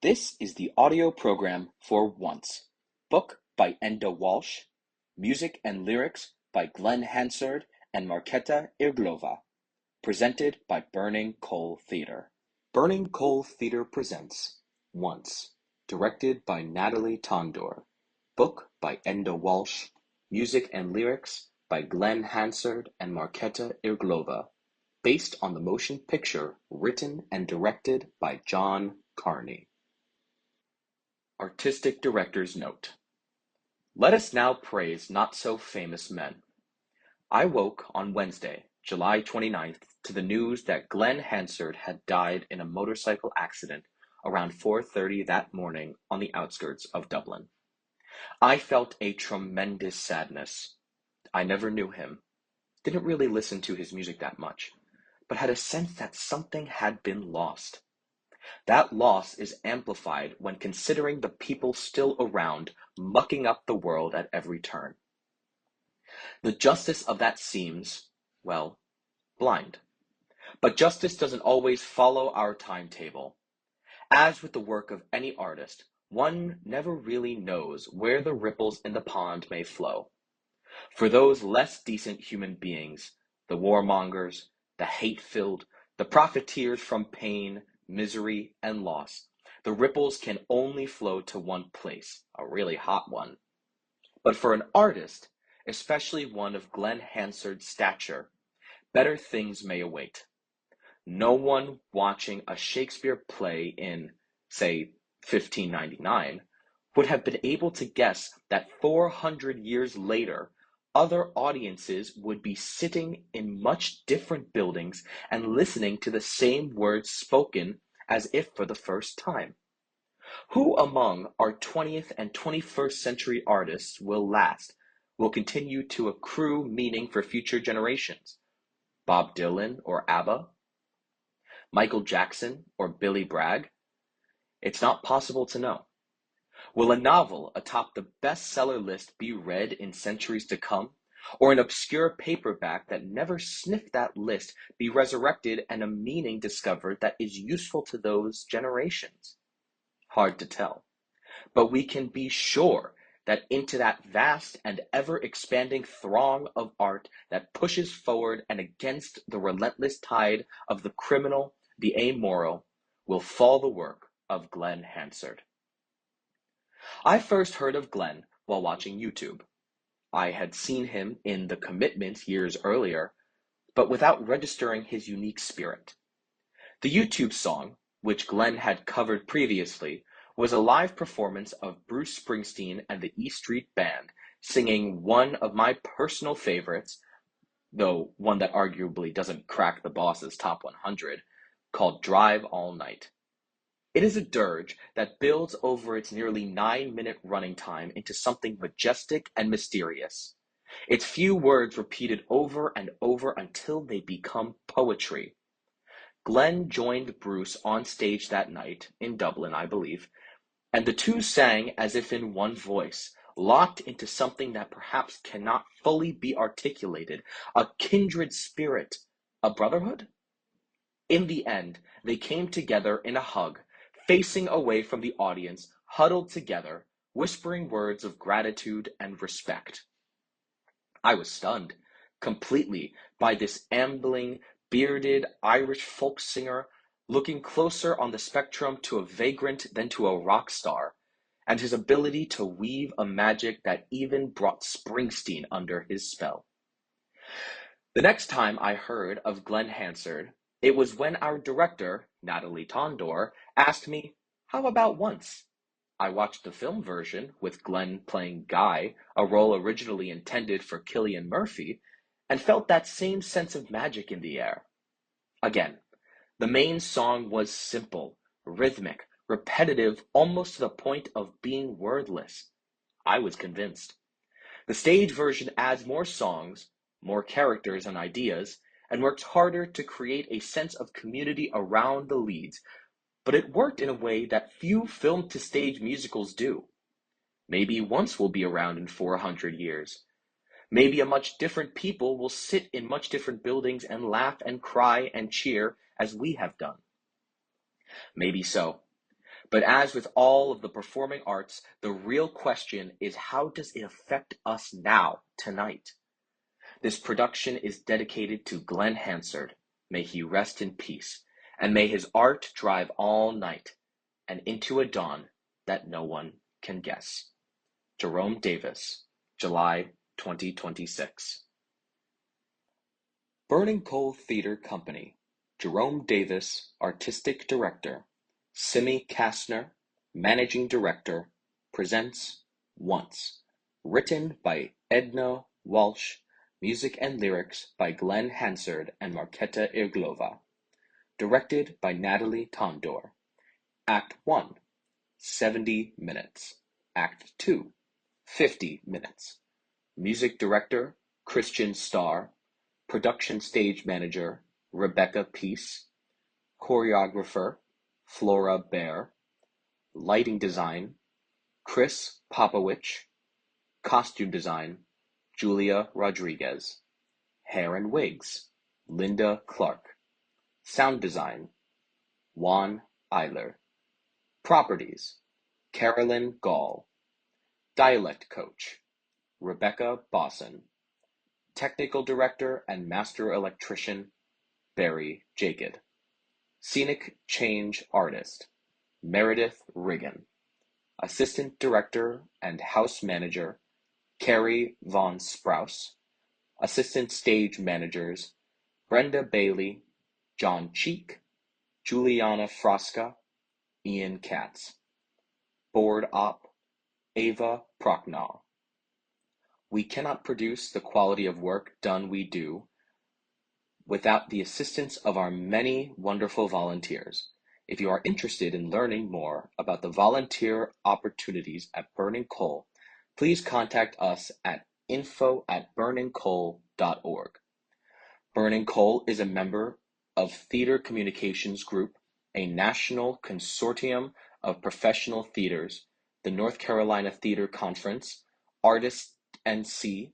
This is the audio program for Once, book by Enda Walsh, music and lyrics by Glen Hansard and Markéta Irglová, presented by Burning Coal Theatre. Burning Coal Theatre presents Once, directed by Natalie Tondor, book by Enda Walsh, music and lyrics by Glen Hansard and Markéta Irglová, based on the motion picture written and directed by John Carney. Artistic Director's Note: Let us now praise not-so-famous men. I woke on Wednesday, July 29th, to the news that Glen Hansard had died in a motorcycle accident around 4:30 that morning on the outskirts of Dublin. I felt a tremendous sadness. I never knew him, didn't really listen to his music that much, but had a sense that something had been lost. That loss is amplified when considering the people still around, mucking up the world at every turn. The justice of that seems, well, blind. But justice doesn't always follow our timetable. As with the work of any artist, one never really knows where the ripples in the pond may flow. For those less decent human beings, the warmongers, the hate-filled, the profiteers from pain, misery, and loss, the ripples can only flow to one place, a really hot one. But for an artist, especially one of Glen Hansard's stature, better things may await. No one watching a Shakespeare play in, say, 1599, would have been able to guess that 400 years later, other audiences would be sitting in much different buildings and listening to the same words spoken as if for the first time. Who among our 20th and 21st century artists will continue to accrue meaning for future generations? Bob Dylan or ABBA? Michael Jackson or Billy Bragg? It's not possible to know. Will a novel atop the bestseller list be read in centuries to come, or an obscure paperback that never sniffed that list be resurrected and a meaning discovered that is useful to those generations? Hard to tell. But we can be sure that into that vast and ever-expanding throng of art that pushes forward and against the relentless tide of the criminal, the amoral, will fall the work of Glen Hansard. I first heard of Glen while watching YouTube. I had seen him in The Commitment years earlier, but without registering his unique spirit. The YouTube song, which Glen had covered previously, was a live performance of Bruce Springsteen and the E Street Band singing one of my personal favorites, though one that arguably doesn't crack the boss's top 100, called Drive All Night. It is a dirge that builds over its nearly 9-minute running time into something majestic and mysterious. Its few words repeated over and over until they become poetry. Glen joined Bruce on stage that night, in Dublin, I believe, and the two sang as if in one voice, locked into something that perhaps cannot fully be articulated, a kindred spirit, a brotherhood? In the end, they came together in a hug, facing away from the audience, huddled together, whispering words of gratitude and respect. I was stunned, completely, by this ambling, bearded Irish folk singer, looking closer on the spectrum to a vagrant than to a rock star, and his ability to weave a magic that even brought Springsteen under his spell. The next time I heard of Glen Hansard, it was when our director, Natalie Tondor, asked me, "How about Once?" I watched the film version, with Glen playing Guy, a role originally intended for Cillian Murphy, and felt that same sense of magic in the air. Again, the main song was simple, rhythmic, repetitive, almost to the point of being wordless. I was convinced. The stage version adds more songs, more characters and ideas, and works harder to create a sense of community around the leads, but it worked in a way that few film-to-stage musicals do. Maybe Once will be around in 400 years. Maybe a much different people will sit in much different buildings and laugh and cry and cheer as we have done. Maybe so. But as with all of the performing arts, the real question is how does it affect us now, tonight? This production is dedicated to Glen Hansard. May he rest in peace, and may his art drive all night and into a dawn that no one can guess. Jerome Davis, July 2026. Burning Coal Theatre Company. Jerome Davis, Artistic Director. Simi Kastner, Managing Director, presents Once. Written by Enda, Walsh. Music and lyrics by Glen Hansard and Markéta Irglová. Directed by Natalie Tondor. Act 1, 70 minutes. Act 2, 50 minutes. Music Director, Christian Starr. Production Stage Manager, Rebecca Peace. Choreographer, Flora Bear. Lighting Design, Chris Popowich. Costume Design, Julia Rodriguez. Hair and Wigs, Linda Clark. Sound Design, Juan Eiler. Properties, Carolyn Gall. Dialect Coach, Rebecca Bosson. Technical Director and Master Electrician, Barry Jacob. Scenic Change Artist, Meredith Riggin. Assistant Director and House Manager, Carrie Von Sprouse. Assistant Stage Managers, Brenda Bailey, John Cheek, Juliana Frasca, Ian Katz. Board Op, Ava Prochnow. We cannot produce the quality of work done we do without the assistance of our many wonderful volunteers. If you are interested in learning more about the volunteer opportunities at Burning Coal, please contact us at info@burningcoal.org. Burning Coal is a member of Theater Communications Group, a national consortium of professional theaters, the North Carolina Theater Conference, Artists NC,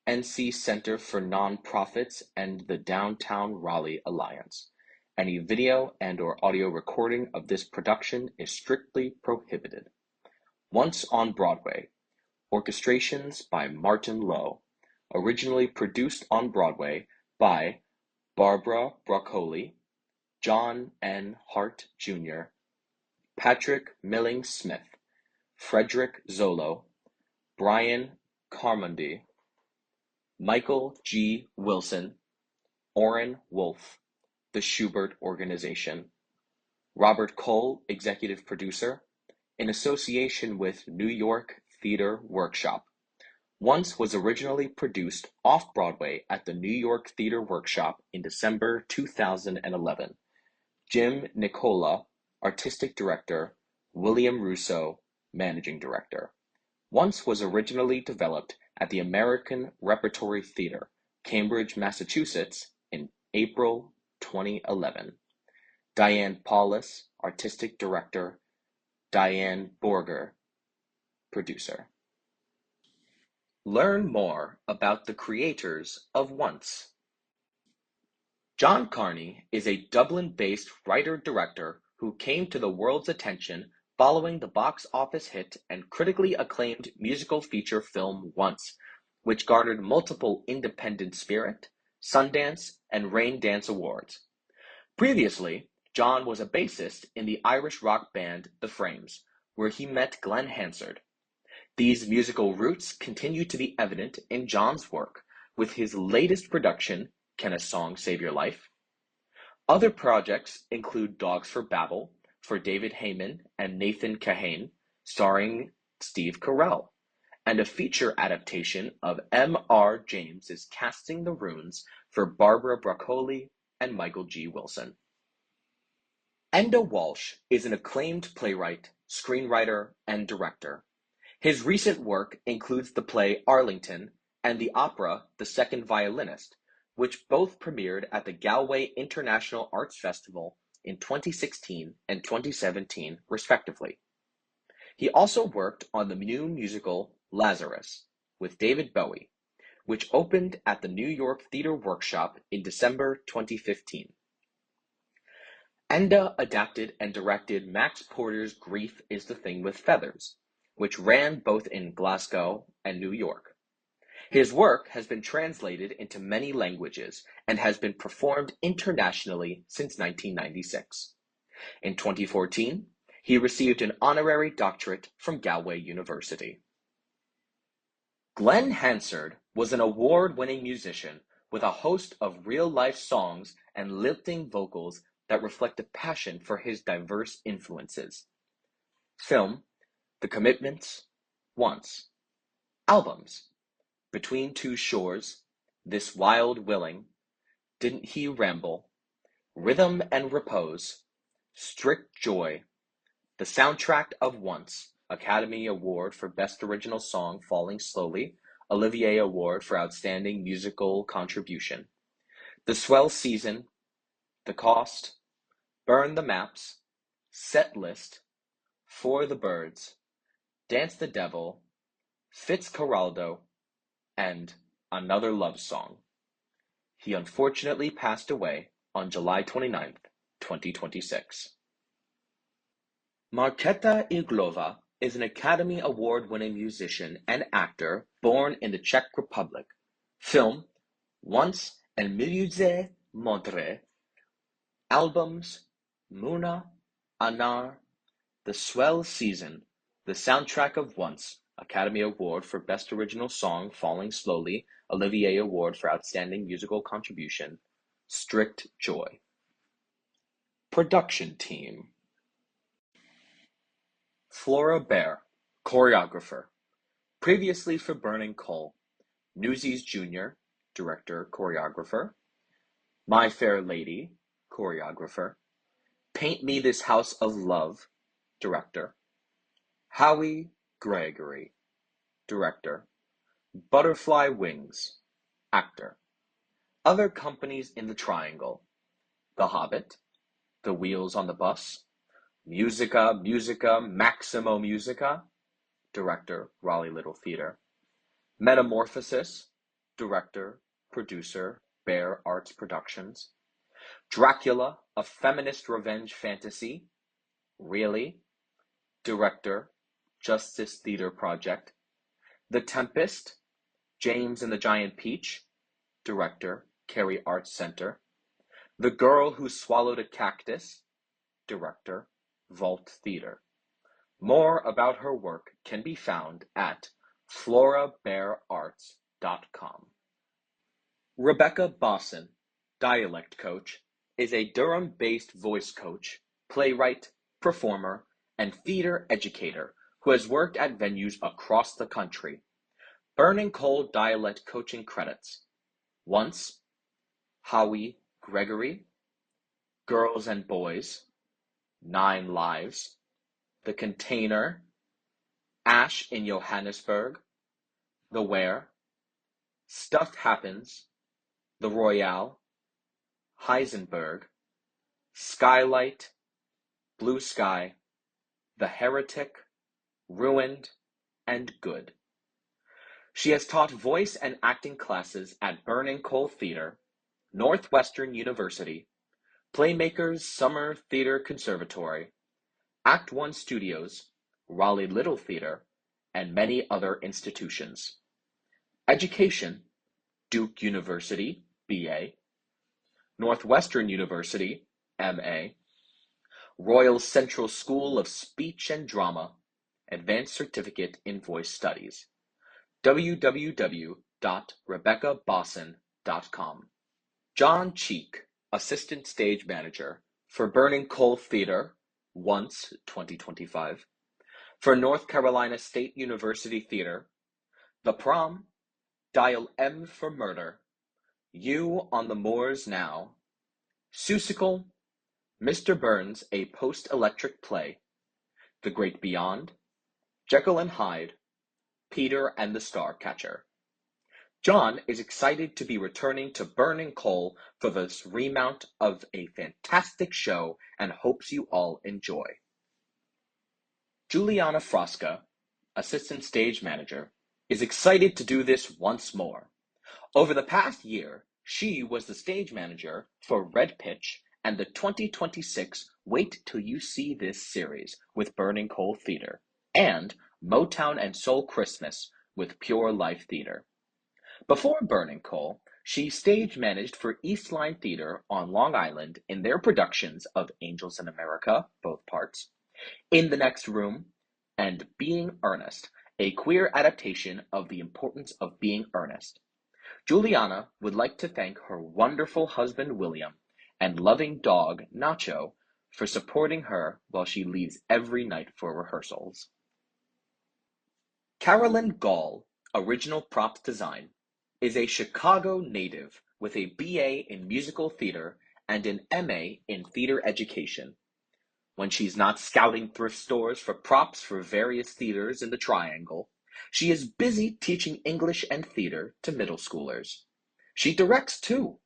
NC Center for Nonprofits, and the Downtown Raleigh Alliance. Any video and/or audio recording of this production is strictly prohibited. Once on Broadway. Orchestrations by Martin Lowe. Originally produced on Broadway by Barbara Broccoli, John N. Hart Jr., Patrick Milling Smith, Frederick Zolo, Brian Carmondi, Michael G. Wilson, Orrin Wolfe, the Schubert Organization. Robert Cole, Executive Producer, in association with New York Theater Workshop. Once was originally produced off-Broadway at the New York Theater Workshop in December 2011. Jim Nicola, Artistic Director, William Russo, Managing Director. Once was originally developed at the American Repertory Theater, Cambridge, Massachusetts, in April 2011. Diane Paulus, Artistic Director, Diane Borger, Producer. Learn more about the creators of Once. John Carney is a Dublin-based writer-director who came to the world's attention following the box office hit and critically acclaimed musical feature film Once, which garnered multiple Independent Spirit, Sundance, and Rain Dance Awards. Previously, John was a bassist in the Irish rock band The Frames, where he met Glen Hansard. These musical roots continue to be evident in John's work, with his latest production, Can a Song Save Your Life? Other projects include Dogs for Babel, for David Heyman and Nathan Kahane, starring Steve Carell, and a feature adaptation of M.R. James's Casting the Runes for Barbara Broccoli and Michael G. Wilson. Enda Walsh is an acclaimed playwright, screenwriter, and director. His recent work includes the play Arlington and the opera The Second Violinist, which both premiered at the Galway International Arts Festival in 2016 and 2017, respectively. He also worked on the new musical Lazarus with David Bowie, which opened at the New York Theater Workshop in December 2015. Enda adapted and directed Max Porter's Grief is the Thing with Feathers, which ran both in Glasgow and New York. His work has been translated into many languages and has been performed internationally since 1996. In 2014, he received an honorary doctorate from Galway University. Glen Hansard was an award-winning musician with a host of real-life songs and lilting vocals that reflect a passion for his diverse influences. Film, The Commitments, Once. Albums, Between Two Shores, This Wild Willing, Didn't He Ramble, Rhythm and Repose, Strict Joy, the soundtrack of Once, Academy Award for Best Original Song, Falling Slowly, Olivier Award for Outstanding Musical Contribution, The Swell Season, The Cost, Burn the Maps, Set List, For the Birds, Dance the Devil, Fitzcarraldo, and Another Love Song. He unfortunately passed away on July 29th, 2026. Markéta Irglová is an Academy Award-winning musician and actor born in the Czech Republic. Film, Once and Miluje Modré. Albums, Muna, Anar, The Swell Season, the soundtrack of Once, Academy Award for Best Original Song, Falling Slowly, Olivier Award for Outstanding Musical Contribution, Strict Joy. Production Team: Flora Bear, choreographer. Previously for Burning Coal, Newsies Jr., director, choreographer. My Fair Lady, choreographer. Paint Me This House of Love, director. Howie Gregory, director. Butterfly Wings, actor. Other companies in the Triangle: The Hobbit, The Wheels on the Bus, Musica, Maximo Musica, director, Raleigh Little Theatre. Metamorphosis, director, producer, Bear Arts Productions. Dracula, a feminist revenge fantasy, Really, director, Justice Theatre Project. The Tempest, James and the Giant Peach, director, Cary Arts Center. The Girl Who Swallowed a Cactus, director, Vault Theatre. More about her work can be found at florabeararts.com. Rebecca Bosson, dialect coach, is a Durham-based voice coach, playwright, performer, and theater educator who has worked at venues across the country. Burning Coal dialect coaching credits: Once, Howie Gregory, Girls and Boys, 9 Lives, The Container, Ash in Johannesburg, The Where, Stuff Happens, The Royale, Heisenberg, Skylight, Blue Sky, The Heretic, Ruined, and Good. She has taught voice and acting classes at Burning Coal Theatre, Northwestern University, Playmakers Summer Theatre Conservatory, Act One Studios, Raleigh Little Theatre, and many other institutions. Education: Duke University, BA, Northwestern University, MA, Royal Central School of Speech and Drama, Advanced Certificate in Voice Studies. www.rebeccabosson.com. John Cheek, Assistant Stage Manager for Burning Coal Theatre, Once, 2025. For North Carolina State University Theatre, The Prom, Dial M for Murder, You on the Moors Now, Seussical, Mr. Burns, a post-electric play, The Great Beyond, Jekyll and Hyde, Peter and the Starcatcher. John is excited to be returning to Burning Coal for this remount of a fantastic show and hopes you all enjoy. Juliana Frosca, Assistant Stage Manager, is excited to do this once more. Over the past year, she was the stage manager for Red Pitch and the 2026 Wait Till You See This series with Burning Coal Theater, and Motown and Soul Christmas with Pure Life Theater. Before Burning Coal, she stage managed for East Line Theater on Long Island in their productions of Angels in America, both parts, In the Next Room, and Being Earnest, a queer adaptation of The Importance of Being Earnest. Juliana would like to thank her wonderful husband William and loving dog Nacho for supporting her while she leaves every night for rehearsals. Carolyn Gall, original props design, is a Chicago native with a BA in musical theater and an MA in theater education. When she's not scouting thrift stores for props for various theaters in the Triangle, she is busy teaching English and theater to middle schoolers. She directs too.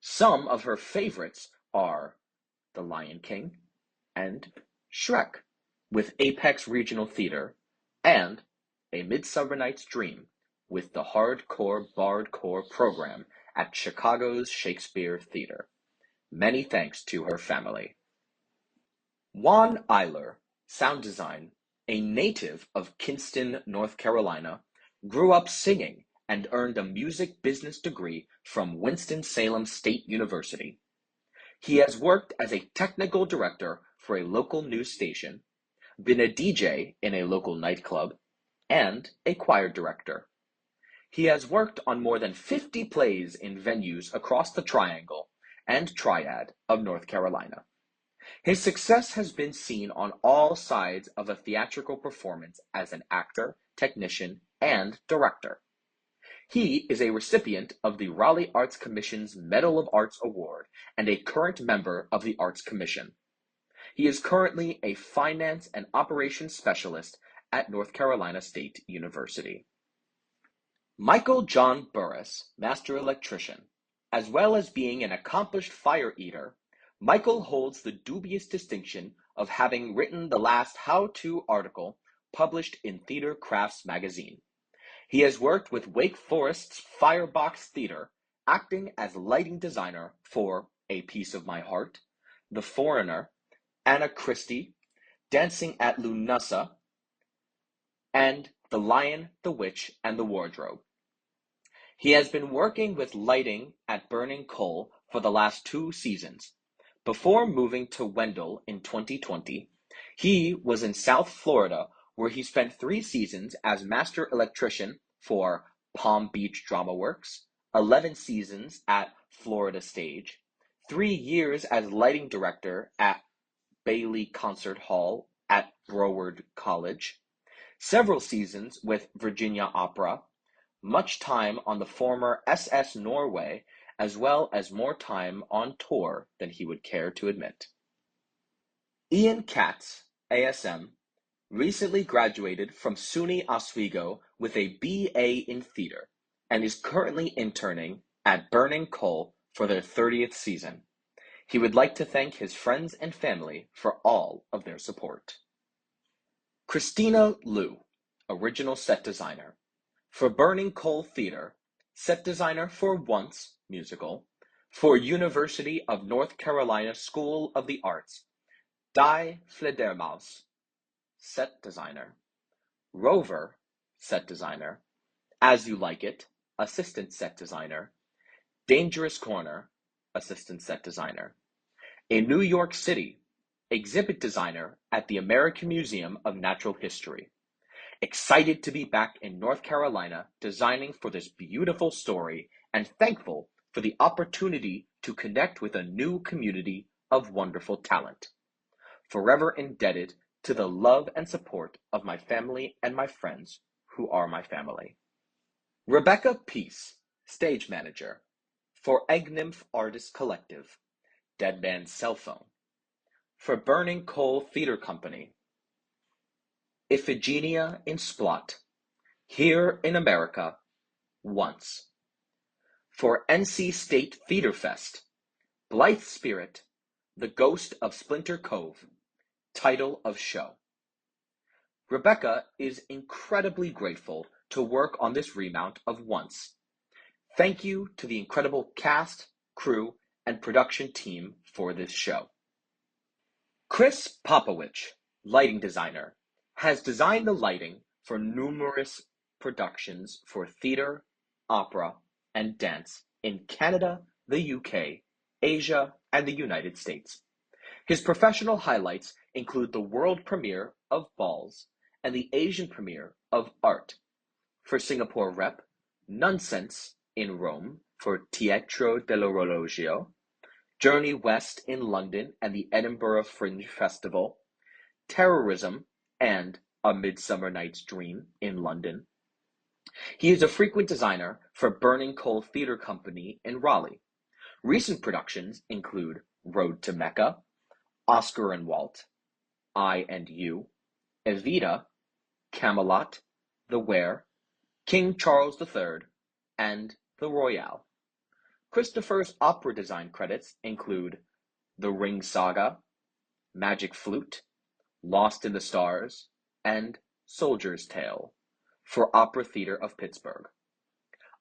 Some of her favorites are The Lion King and Shrek with Apex Regional Theater and A Midsummer Night's Dream with the Hardcore Bardcore program at Chicago's Shakespeare Theater. Many thanks to her family. Juan Eiler, sound design, a native of Kinston, North Carolina, grew up singing and earned a music business degree from Winston-Salem State University. He has worked as a technical director for a local news station, been a DJ in a local nightclub, and a choir director. He has worked on more than 50 plays in venues across the Triangle and Triad of North Carolina. His success has been seen on all sides of a theatrical performance as an actor, technician, and director. He is a recipient of the Raleigh Arts Commission's Medal of Arts Award and a current member of the Arts Commission. He is currently a finance and operations specialist at North Carolina State University. Michael John Burris, master electrician. As well as being an accomplished fire eater, Michael holds the dubious distinction of having written the last how-to article published in Theater Crafts magazine. He has worked with Wake Forest's Firebox Theater, acting as lighting designer for A Piece of My Heart, The Foreigner, Anna Christie, Dancing at Lunussa, and The Lion, the Witch, and the Wardrobe. He has been working with lighting at Burning Coal for the last 2 seasons. Before moving to Wendell in 2020, he was in South Florida where he spent 3 seasons as master electrician for Palm Beach Drama Works, 11 seasons at Florida Stage, 3 years as lighting director at Bailey Concert Hall at Broward College, several seasons with Virginia Opera, much time on the former SS Norway, as well as more time on tour than he would care to admit. Ian Katz, ASM, recently graduated from SUNY Oswego with a BA in theater and is currently interning at Burning Coal for their 30th season. He would like to thank his friends and family for all of their support. Christina Liu, original set designer. For Burning Coal Theater, set designer for Once musical, for University of North Carolina School of the Arts, Die Fledermaus, set designer, Rover, set designer, As You Like It, assistant set designer, Dangerous Corner, assistant set designer. In New York City, exhibit designer at the American Museum of Natural History. Excited to be back in North Carolina designing for this beautiful story and thankful for the opportunity to connect with a new community of wonderful talent. Forever indebted to the love and support of my family and my friends who are my family. Rebecca Peace, stage manager for Egg Nymph Artist Collective, Dead Man's Cell Phone, for Burning Coal Theater Company, Iphigenia in Splot, Here in America, Once, for NC State Theater Fest, Blithe Spirit, The Ghost of Splinter Cove, title of show. Rebecca is incredibly grateful to work on this remount of Once. Thank you to the incredible cast, crew, and production team for this show. Chris Popowich, lighting designer, has designed the lighting for numerous productions for theater, opera, and dance in Canada, the UK, Asia, and the United States. His professional highlights include the world premiere of Balls and the Asian premiere of Art. For Singapore rep, Nonsense in Rome for Teatro dell'Orologio, Journey West in London and the Edinburgh Fringe Festival, Terrorism and A Midsummer Night's Dream in London. He is a frequent designer for Burning Coal Theatre Company in Raleigh. Recent productions include Road to Mecca, Oscar and Walt, I and You, Evita, Camelot, The Ware, King Charles III, and The Royale. Christopher's opera design credits include The Ring Saga, Magic Flute, Lost in the Stars, and Soldier's Tale for Opera Theatre of Pittsburgh.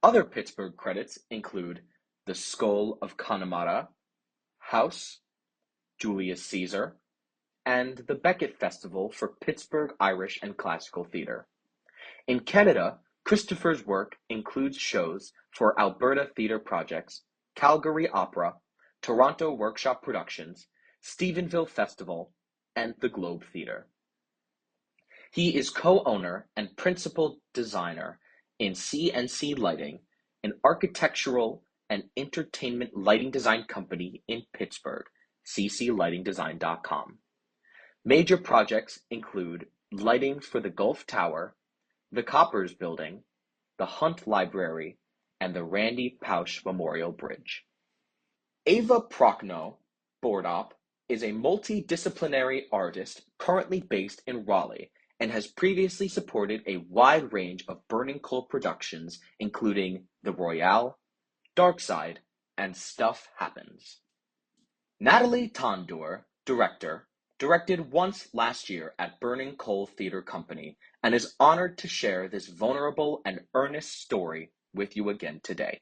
Other Pittsburgh credits include The Skull of Connemara, House, Julius Caesar, and the Beckett Festival for Pittsburgh Irish and Classical Theatre. In Canada, Christopher's work includes shows for Alberta Theatre Projects, Calgary Opera, Toronto Workshop Productions, Stephenville Festival, and the Globe Theatre. He is co-owner and principal designer in CNC Lighting, an architectural and entertainment lighting design company in Pittsburgh, cclightingdesign.com. Major projects include lighting for the Gulf Tower, the Coppers Building, the Hunt Library, and the Randy Pausch Memorial Bridge. Ava Prochnow, board op, is a multidisciplinary artist currently based in Raleigh and has previously supported a wide range of Burning Coal productions, including The Royale, Dark Side, and Stuff Happens. Natalie Tondour, director, directed once last year at Burning Coal Theatre Company and is honored to share this vulnerable and earnest story with you again today.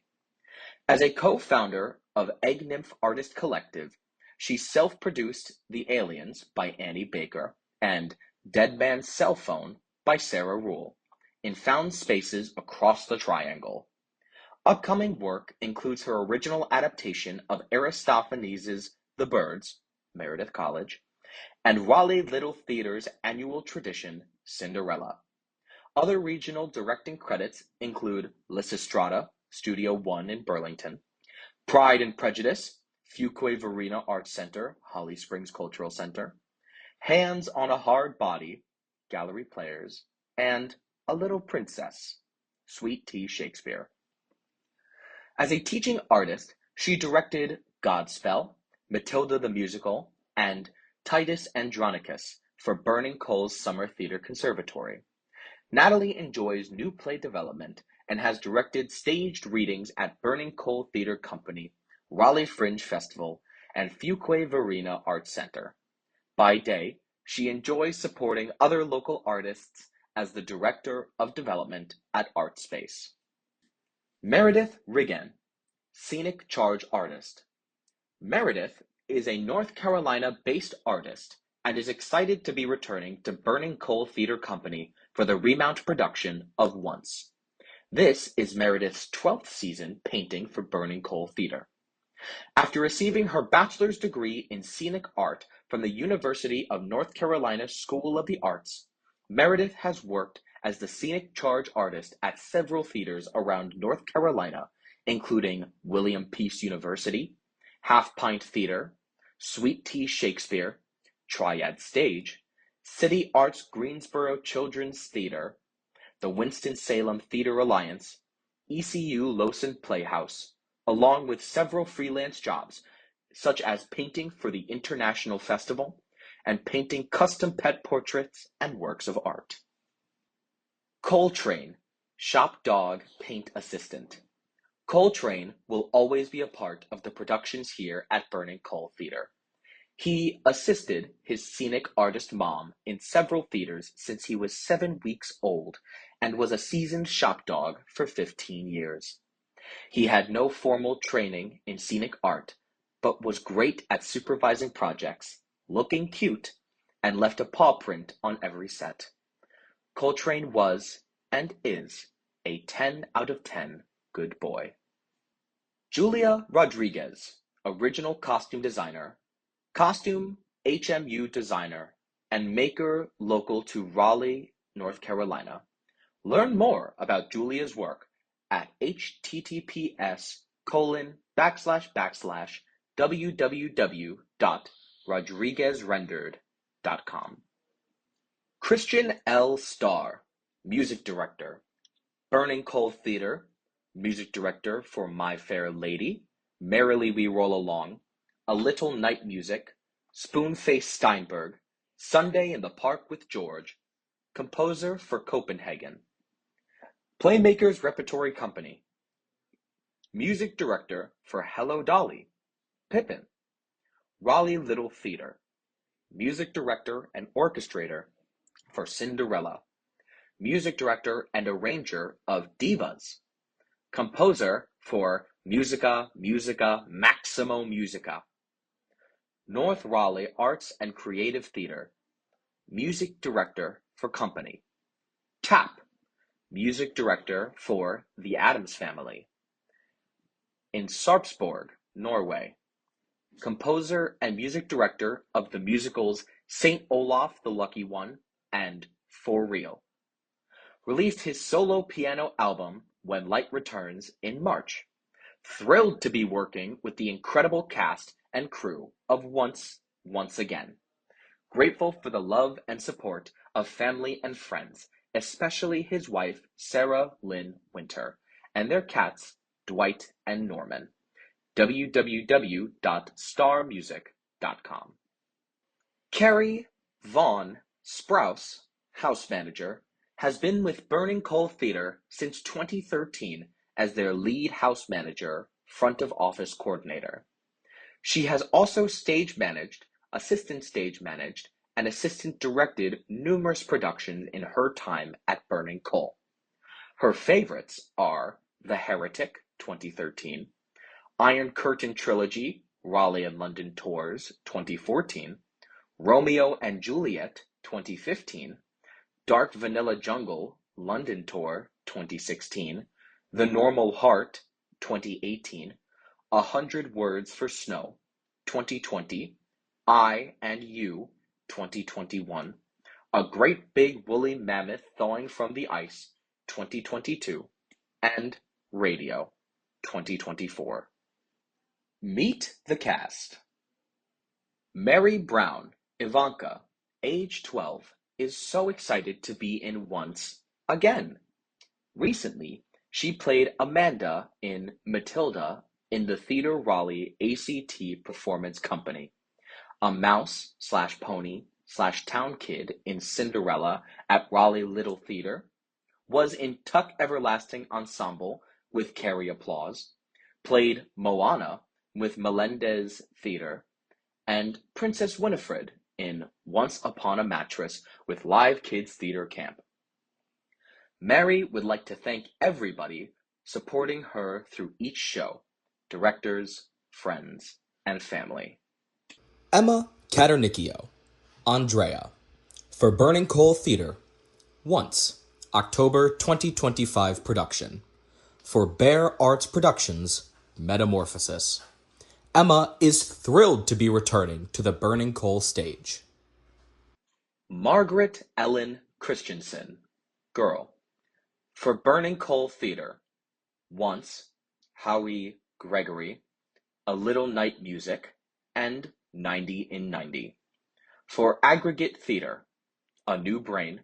As a co-founder of Egg Nymph Artist Collective, she self-produced The Aliens by Annie Baker and Dead Man's Cell Phone by Sarah Rule in found spaces across the triangle. Upcoming work includes her original adaptation of Aristophanes' The Birds, Meredith College, and Raleigh Little Theatre's annual tradition, Cinderella. Other regional directing credits include Lysistrata, Studio One in Burlington, Pride and Prejudice, Fuquay Varina Arts Center, Holly Springs Cultural Center, Hands on a Hard Body, Gallery Players, and A Little Princess, Sweet Tea Shakespeare. As a teaching artist, she directed Godspell, Matilda the Musical, and Titus Andronicus for Burning Coal's Summer Theatre Conservatory. Natalie enjoys new play development and has directed staged readings at Burning Coal Theatre Company, Raleigh Fringe Festival, and Fuquay Varina Arts Center. By day, she enjoys supporting other local artists as the Director of Development at ArtSpace. Meredith Riggin, Scenic Charge Artist. Meredith is a North Carolina-based artist and is excited to be returning to Burning Coal Theatre Company for the Remount production of Once. This is Meredith's 12th season painting for Burning Coal Theatre. After receiving her bachelor's degree in scenic art from the University of North Carolina School of the Arts, Meredith has worked as the scenic charge artist at several theaters around North Carolina, including William Peace University, Half Pint Theater, Sweet Tea Shakespeare, Triad Stage, City Arts Greensboro Children's Theater, the Winston-Salem Theater Alliance, ECU Lowson Playhouse, along with several freelance jobs, such as painting for the International Festival and painting custom pet portraits and works of art. Coltrane, Shop Dog Paint Assistant. Coltrane will always be a part of the productions here at Burning Coal Theatre. He assisted his scenic artist mom in several theaters since he was 7 weeks old and was a seasoned shop dog for 15 years. He had no formal training in scenic art, but was great at supervising projects, looking cute, and left a paw print on every set. Coltrane was, and is, a 10 out of 10 good boy. Julia Rodriguez, original costume designer, costume HMU designer, and maker local to Raleigh, North Carolina. Learn more about Julia's work at https://www.rodriguezrendered.com. Christian L. Starr, music director, Burning Coal Theater, music director for My Fair Lady, Merrily We Roll Along, A Little Night Music, Spoonface Steinberg, Sunday in the Park with George, composer for Copenhagen. Playmakers Repertory Company, music director for Hello Dolly, Pippin, Raleigh Little Theater, music director and orchestrator for Cinderella, music director and arranger of Divas, composer for Musica, Musica, Maximo Musica, North Raleigh Arts and Creative Theater, music director for Company, Tap, music director for The Addams Family, in Sarpsborg, Norway, composer and music director of the musicals Saint Olaf the Lucky One and For Real. Released his solo piano album When Light Returns in March. Thrilled to be working with the incredible cast and crew of Once Again. Grateful for the love and support of family and friends, especially his wife Sarah Lynn Winter, and their cats Dwight and Norman. www.starmusic.com. Carrie Vaughn Sprouse, house manager, has been with Burning Coal Theater since 2013 as their lead house manager, front of office coordinator. She has also stage managed, assistant stage managed, and assistant directed numerous productions in her time at Burning Coal. Her favorites are The Heretic, 2013, Iron Curtain Trilogy, Raleigh and London Tours, 2014, Romeo and Juliet, 2015, Dark Vanilla Jungle, London Tour, 2016, The Normal Heart, 2018, 100 Words for Snow, 2020, I and You, 2021, A Great Big Woolly Mammoth Thawing from the Ice, 2022, and Radio, 2024. Meet the cast. Mary Brown, Ivanka, age 12, is so excited to be in Once Again. Recently, she played Amanda in Matilda in the Theatre Raleigh ACT Performance Company, a mouse/pony/town kid in Cinderella at Raleigh Little Theatre, was in Tuck Everlasting Ensemble with Carrie Applause, played Moana with Melendez Theatre, and Princess Winifred in Once Upon a Mattress with Live Kids Theatre Camp. Mary would like to thank everybody supporting her through each show, directors, friends, and family. Emma Caternicchio, Andrea, for Burning Coal Theater, Once, October 2025 production. For Bear Arts Productions, Metamorphosis. Emma is thrilled to be returning to the Burning Coal stage. Margaret Ellen Christensen, girl, for Burning Coal Theater, Once, Howie Gregory, A Little Night Music, and 90 in 90. For Aggregate Theater, A New Brain.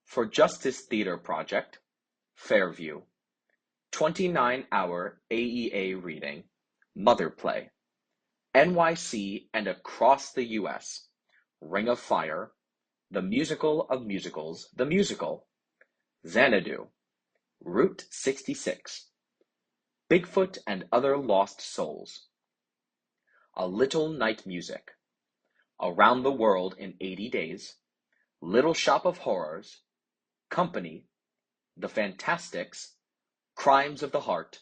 For Justice Theater Project, Fairview. 29-hour AEA reading, Mother Play. NYC and across the U.S., Ring of Fire, The Musical of Musicals, The Musical, Xanadu, Route 66, Bigfoot and Other Lost Souls, A Little Night Music, Around the World in 80 Days, Little Shop of Horrors, Company, The Fantastics, Crimes of the Heart,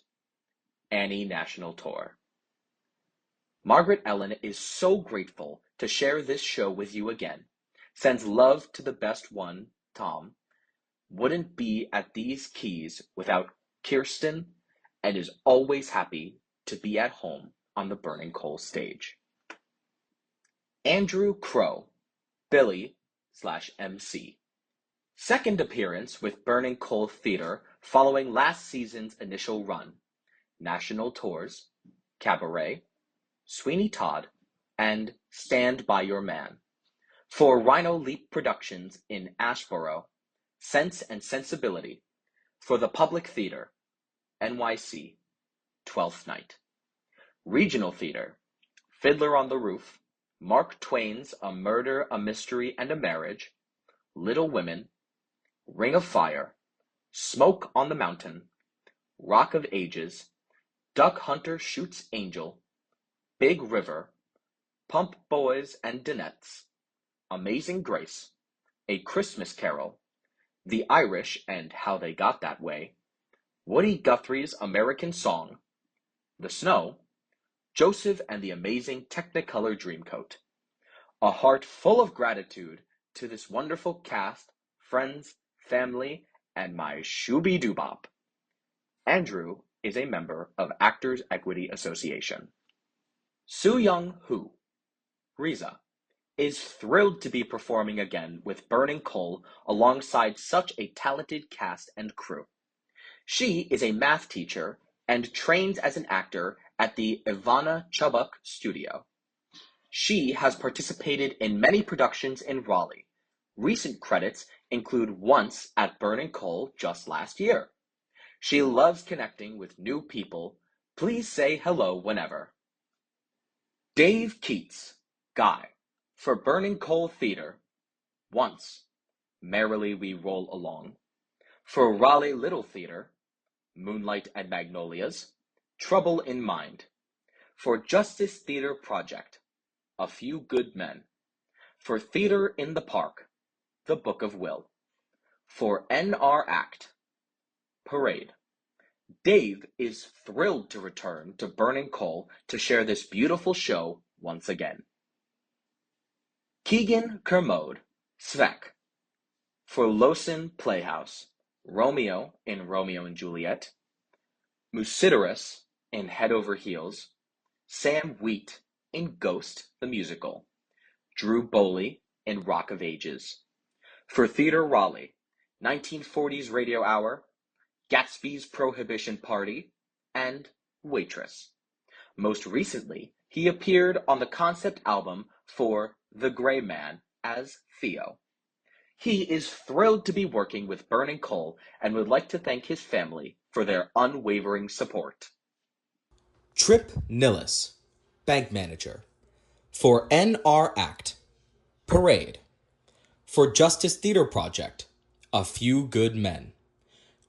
Annie National Tour. Margaret Ellen is so grateful to share this show with you again. Sends love to the best one, Tom. Wouldn't be at these keys without Kirsten and is always happy to be at home on the Burning Coal stage. Andrew Crow, Billy/MC. Second appearance with Burning Coal Theatre following last season's initial run. National tours, Cabaret, Sweeney Todd, and Stand By Your Man. For Rhino Leap Productions in Ashboro, Sense and Sensibility. For the Public Theatre, NYC, Twelfth Night. Regional Theatre, Fiddler on the Roof, Mark Twain's A Murder, a Mystery, and a Marriage, Little Women, Ring of Fire, Smoke on the Mountain, Rock of Ages, Duck Hunter Shoots Angel, Big River, Pump Boys and Dinettes, Amazing Grace, A Christmas Carol, The Irish and How They Got That Way, Woody Guthrie's American Song, The Snow, Joseph and the Amazing Technicolor Dreamcoat. A heart full of gratitude to this wonderful cast, friends, family, and my shooby-doo-bop. Andrew is a member of Actors Equity Association. Soo Young-hoo, Riza, is thrilled to be performing again with Burning Coal alongside such a talented cast and crew. She is a math teacher and trains as an actor at the Ivana Chubbuck Studio. She has participated in many productions in Raleigh. Recent credits include Once at Burning Coal just last year. She loves connecting with new people. Please say hello whenever. Dave Keats, Guy, for Burning Coal Theatre, Once, Merrily We Roll Along. For Raleigh Little Theatre, Moonlight and Magnolias, Trouble in Mind. For Justice Theatre Project, A Few Good Men. For Theatre in the Park, The Book of Will. For NR Act, Parade. Dave is thrilled to return to Burning Coal to share this beautiful show once again. Keegan Kermode, Svek. For Losin Playhouse, Romeo in Romeo and Juliet, Musidorus in Head Over Heels, Sam Wheat in Ghost the Musical, Drew Boley in Rock of Ages. For Theatre Raleigh, 1940s Radio Hour, Gatsby's Prohibition Party, and Waitress. Most recently, he appeared on the concept album for The Gray Man as Theo. He is thrilled to be working with Burning Coal and would like to thank his family for their unwavering support. Trip Nillis, Bank Manager. For NR Act, Parade. For Justice Theatre Project, A Few Good Men.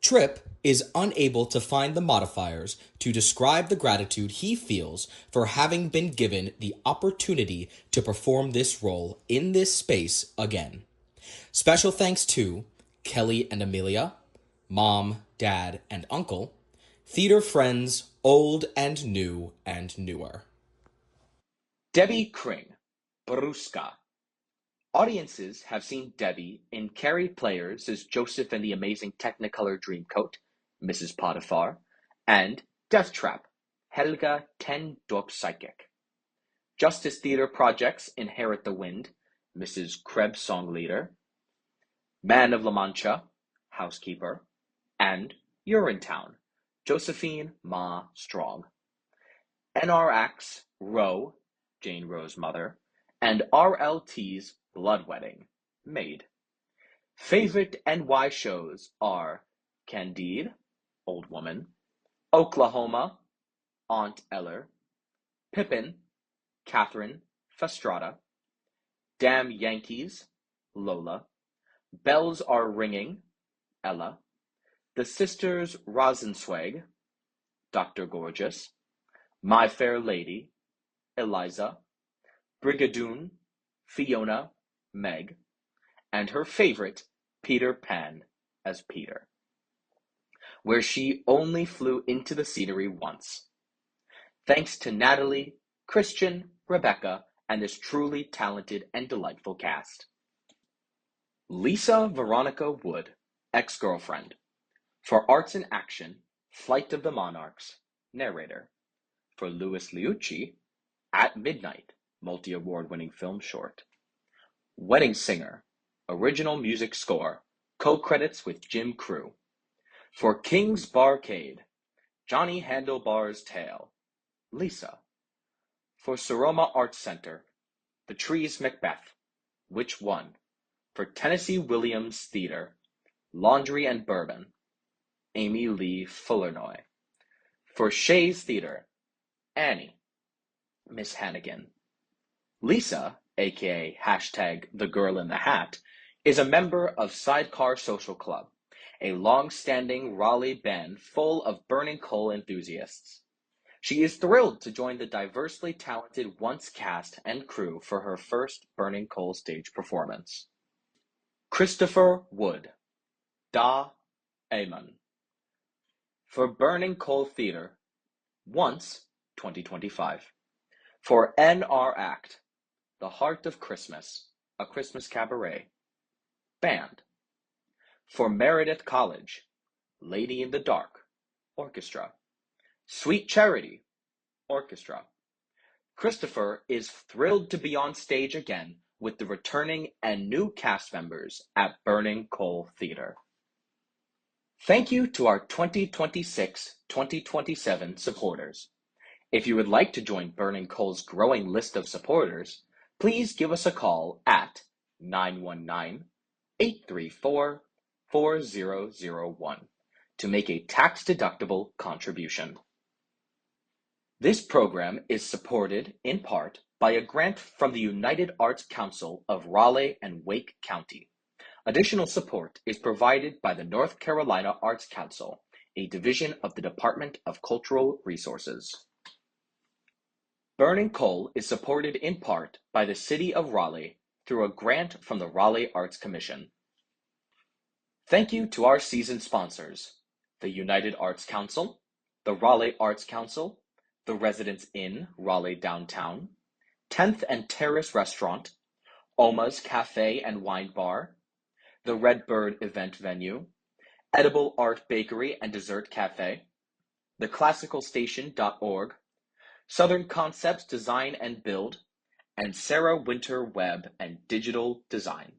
Trip is unable to find the modifiers to describe the gratitude he feels for having been given the opportunity to perform this role in this space again. Special thanks to Kelly and Amelia, Mom, Dad, and Uncle, theater friends old and new and newer. Debbie Kring, Baruska. Audiences have seen Debbie in Carrie Players as Joseph and the Amazing Technicolor Dreamcoat, Mrs. Potiphar, and Death Trap, Helga Ten Dorp Psychic. Justice Theatre Projects Inherit the Wind, Mrs. Krebs Songleader, Man of La Mancha, Housekeeper, and Urinetown, Josephine Ma Strong. NR Acts Roe, Jane Roe's mother, and RLT's Blood Wedding, Maid. Favorite NY shows are Candide, Old Woman, Oklahoma, Aunt Eller, Pippin, Catherine, Fastrada, Damn Yankees, Lola, Bells Are Ringing, Ella, The Sisters Rosenzweig, Dr. Gorgeous, My Fair Lady, Eliza, Brigadoon, Fiona, Meg, and her favorite, Peter Pan as Peter, where she only flew into the scenery once. Thanks to Natalie, Christian, Rebecca, and this truly talented and delightful cast. Lisa Veronica Wood, ex-girlfriend. For Arts in Action, Flight of the Monarchs, narrator. For Louis Liucci, At Midnight, multi-award winning film short. Wedding Singer, original music score, co-credits with Jim Crew. For King's Barcade, Johnny Handlebar's Tale, Lisa. For Soroma Arts Center, The Trees Macbeth, Which One? For Tennessee Williams Theater, Laundry and Bourbon, Amy Lee Fullernoy. For Shays Theater, Annie, Miss Hannigan. Lisa, aka #The Girl in the Hat, is a member of Sidecar Social Club, a long-standing Raleigh band full of burning coal enthusiasts. She is thrilled to join the diversely talented Once cast and crew for her first Burning Coal stage performance. Christopher Wood, Da Amon. For Burning Coal Theater, Once, 2025. For NR Act, The Heart of Christmas, A Christmas Cabaret, Band. For Meredith College, Lady in the Dark, Orchestra. Sweet Charity, Orchestra. Christopher is thrilled to be on stage again with the returning and new cast members at Burning Coal Theater. Thank you to our 2026-2027 supporters. If you would like to join Burning Coal's growing list of supporters, please give us a call at 919-834-4001 to make a tax-deductible contribution. This program is supported in part by a grant from the United Arts Council of Raleigh and Wake County. Additional support is provided by the North Carolina Arts Council, a division of the Department of Cultural Resources. Burning Coal is supported in part by the City of Raleigh through a grant from the Raleigh Arts Commission. Thank you to our season sponsors, the United Arts Council, the Raleigh Arts Council, the Residence Inn, Raleigh Downtown, 10th and Terrace Restaurant, Oma's Cafe and Wine Bar, the Redbird Event Venue, Edible Art Bakery and Dessert Cafe, theclassicalstation.org, Southern Concepts Design and Build, and Sarah Winter Web and Digital Design.